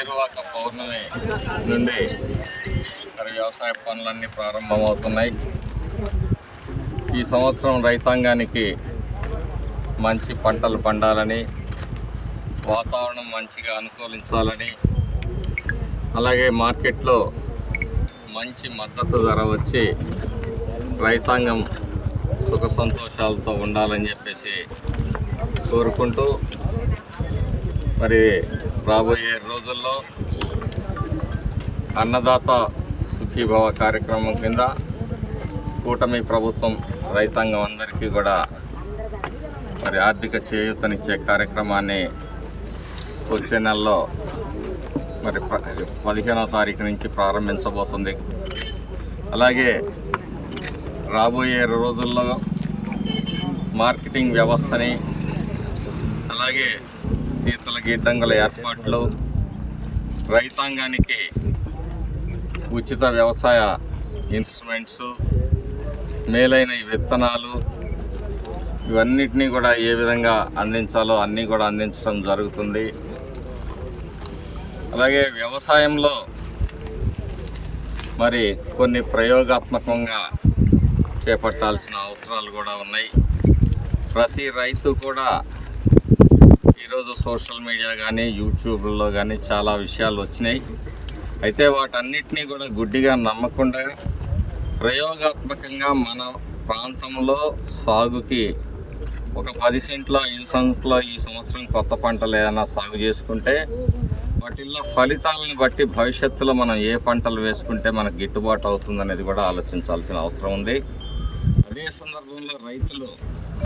ఏరువాక పౌర్ణమి నుండి మరి వ్యవసాయ పనులన్నీ ప్రారంభమవుతున్నాయి. ఈ సంవత్సరం రైతాంగానికి మంచి పంటలు పండాలని, వాతావరణం మంచిగా అనుకూలించాలని, అలాగే మార్కెట్లో మంచి మద్దతు ధర వచ్చి రైతాంగం సుఖ సంతోషాలతో ఉండాలని చెప్పేసి కోరుకుంటూ, మరి రాబోయే రోజుల్లో అన్నదాత సుఖీభవ కార్యక్రమం కింద కూటమి ప్రభుత్వం రైతాంగం అందరికీ కూడా మరి ఆర్థిక చేయూతనిచ్చే కార్యక్రమాన్ని వచ్చే నెలలో మరి 15వ తారీఖు నుంచి ప్రారంభించబోతుంది. అలాగే రాబోయే రోజుల్లో మార్కెటింగ్ వ్యవస్థని, అలాగే శీతల గిడ్డంగుల ఏర్పాట్లు, రైతాంగానికి ఉచిత వ్యవసాయ ఇన్స్ట్రుమెంట్స్, మేలైన విత్తనాలు, ఇవన్నిటినీ కూడా ఏ విధంగా అందించాలో అన్నీ కూడా అందించడం జరుగుతుంది. అలాగే వ్యవసాయంలో మరి కొన్ని ప్రయోగాత్మకంగా చేపట్టాల్సిన అవసరాలు కూడా ఉన్నాయి. ప్రతి రైతు కూడా ఈరోజు సోషల్ మీడియా కానీ యూట్యూబ్లో కానీ చాలా విషయాలు వచ్చినాయి. అయితే వాటన్నిటినీ కూడా గుడ్డిగా నమ్మకుండా ప్రయోగాత్మకంగా మన ప్రాంతంలో సాగుకి ఒక 10 సెంట్ల 5 సెంట్ల ఈ సంవత్సరం కొత్త పంటలు ఏదైనా సాగు చేసుకుంటే వాటిల్లో ఫలితాలను బట్టి భవిష్యత్తులో మనం ఏ పంటలు వేసుకుంటే మనకు గిట్టుబాటు అవుతుందనేది కూడా ఆలోచించాల్సిన అవసరం ఉంది. అదే సందర్భంలో రైతులు